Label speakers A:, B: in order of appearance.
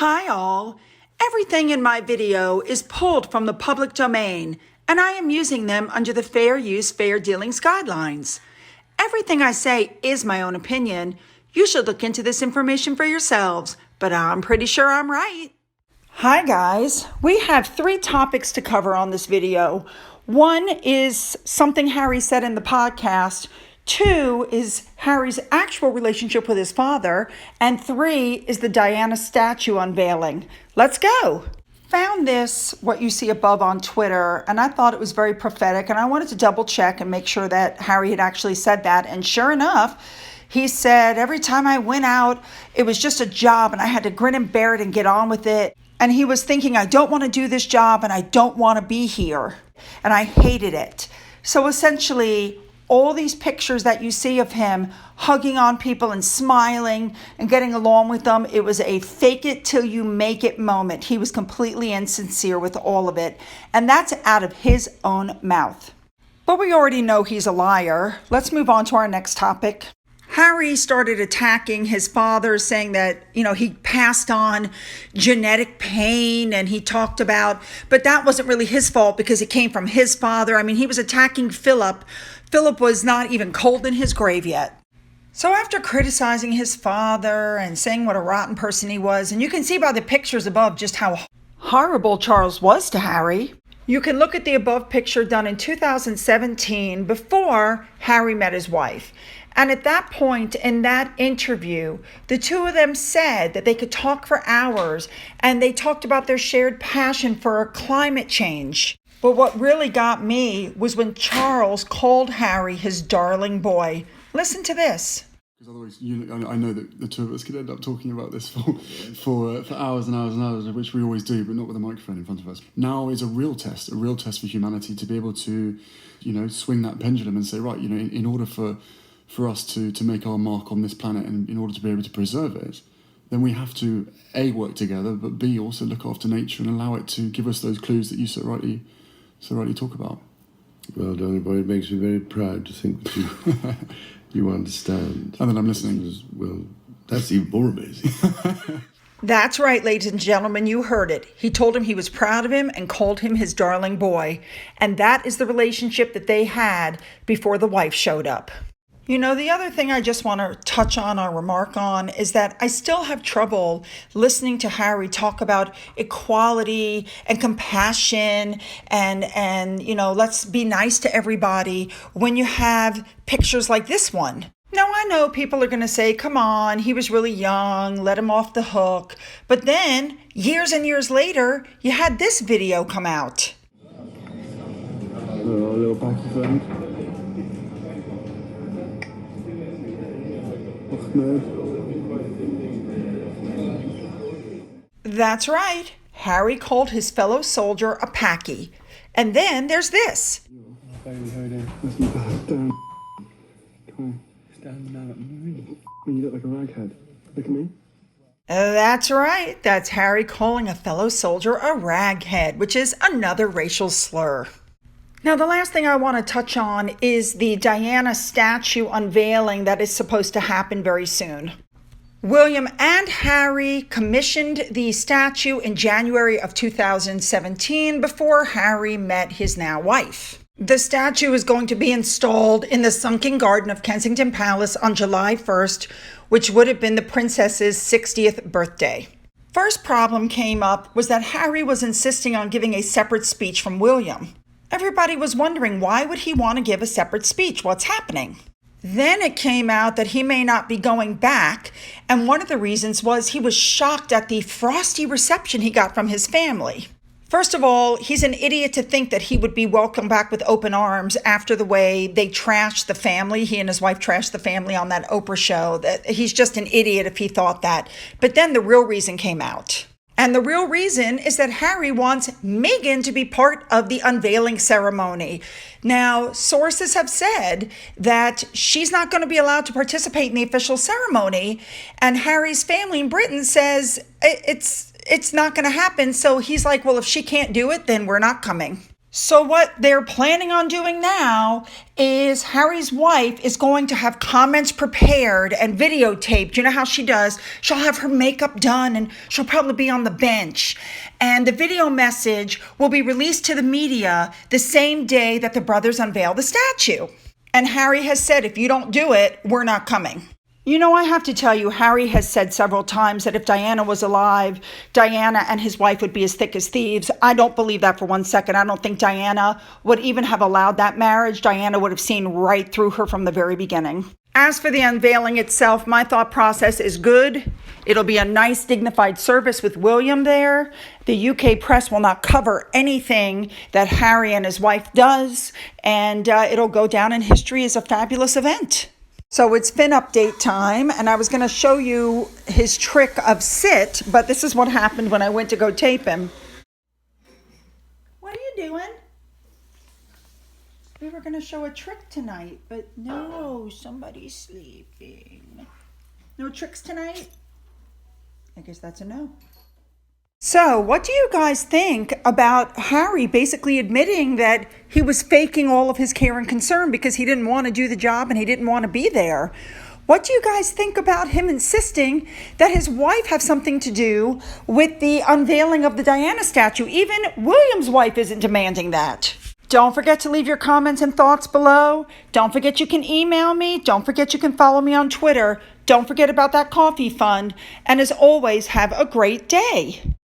A: Hi all! Everything in my video is pulled from the public domain, and I am using them under the Fair Use, Fair Dealings guidelines. Everything I say is my own opinion. You should look into this information for yourselves, but I'm pretty sure I'm right. Hi guys! We have 3 topics to cover on this video. 1 is something Harry said in the podcast. 2 is Harry's actual relationship with his father, and 3 is the Diana statue unveiling. Let's go. Found this, what you see above, on Twitter, and I thought it was very prophetic, and I wanted to double check and make sure that Harry had actually said that. And sure enough, he said, every time I went out, it was just a job and I had to grin and bear it and get on with it. And he was thinking, I don't want to do this job and I don't want to be here. And I hated it. So essentially, all these pictures that you see of him hugging on people and smiling and getting along with them, it was a fake it till you make it moment. He was completely insincere with all of it. And that's out of his own mouth. But we already know he's a liar. Let's move on to our next topic. Harry started attacking his father, saying that, he passed on genetic pain, and he talked about, but that wasn't really his fault because it came from his father. I mean, he was attacking Philip. Philip was not even cold in his grave yet. So after criticizing his father and saying what a rotten person he was, and you can see by the pictures above just how horrible Charles was to Harry, you can look at the above picture done in 2017 before Harry met his wife. And at that point in that interview, the two of them said that they could talk for hours, and they talked about their shared passion for climate change. But what really got me was when Charles called Harry his darling boy. Listen to this.
B: Because otherwise, I know that the two of us could end up talking about this for hours and hours and hours, which we always do, but not with a microphone in front of us. Now is a real test for humanity to be able to, swing that pendulum and say, right, in order for us to make our mark on this planet, and in order to be able to preserve it, then we have to A, work together, but B, also look after nature and allow it to give us those clues that you so rightly talk about.
C: Well done, boy. It makes me very proud to think that you understand.
B: And then I'm listening.
C: Well, that's even more amazing.
A: That's right, ladies and gentlemen, you heard it. He told him he was proud of him and called him his darling boy. And that is the relationship that they had before the wife showed up. The other thing I just want to touch on or remark on is that I still have trouble listening to Harry talk about equality and compassion and let's be nice to everybody when you have pictures like this one. Now, I know people are going to say, come on, he was really young, let him off the hook. But then, years and years later, you had this video come out.
C: Oh, little paki friend.
A: That's right. Harry called his fellow soldier a paki. And then there's this.
C: Baby, hold on. Let's not back down. Come on. Stand now. You look like a raghead. Look at me.
A: That's right. That's Harry calling a fellow soldier a raghead, which is another racial slur. Now, the last thing I want to touch on is the Diana statue unveiling that is supposed to happen very soon. William and Harry commissioned the statue in January of 2017 before Harry met his now wife. The statue is going to be installed in the sunken garden of Kensington Palace on July 1st, which would have been the princess's 60th birthday. First problem came up was that Harry was insisting on giving a separate speech from William. Everybody was wondering, why would he want to give a separate speech? What's happening? Then it came out that he may not be going back, and one of the reasons was he was shocked at the frosty reception he got from his family. First of all, he's an idiot to think that he would be welcomed back with open arms after the way they trashed the family. He and his wife trashed the family on that Oprah show. That he's just an idiot if he thought that. But then the real reason came out. And the real reason is that Harry wants Meghan to be part of the unveiling ceremony. Now, sources have said that she's not going to be allowed to participate in the official ceremony. And Harry's family in Britain says it's not going to happen. So he's like, well, if she can't do it, then we're not coming. So what they're planning on doing now is Harry's wife is going to have comments prepared and videotaped. You know how she does? She'll have her makeup done and she'll probably be on the bench. And the video message will be released to the media the same day that the brothers unveil the statue. And Harry has said, if you don't do it, we're not coming. You know, I have to tell you, Harry has said several times that if Diana was alive, Diana and his wife would be as thick as thieves. I don't believe that for 1 second. I don't think Diana would even have allowed that marriage. Diana would have seen right through her from the very beginning. As for the unveiling itself, my thought process is good. It'll be a nice, dignified service with William there. The UK press will not cover anything that Harry and his wife does, and it'll go down in history as a fabulous event. So it's Finn update time, and I was going to show you his trick of sit, but this is what happened when I went to go tape him. What are you doing? We were going to show a trick tonight, but no, somebody's sleeping. No tricks tonight? I guess that's a no. So, what do you guys think about Harry basically admitting that he was faking all of his care and concern because he didn't want to do the job and he didn't want to be there? What do you guys think about him insisting that his wife have something to do with the unveiling of the Diana statue? Even William's wife isn't demanding that. Don't forget to leave your comments and thoughts below. Don't forget you can email me. Don't forget you can follow me on Twitter. Don't forget about that coffee fund. And as always, have a great day.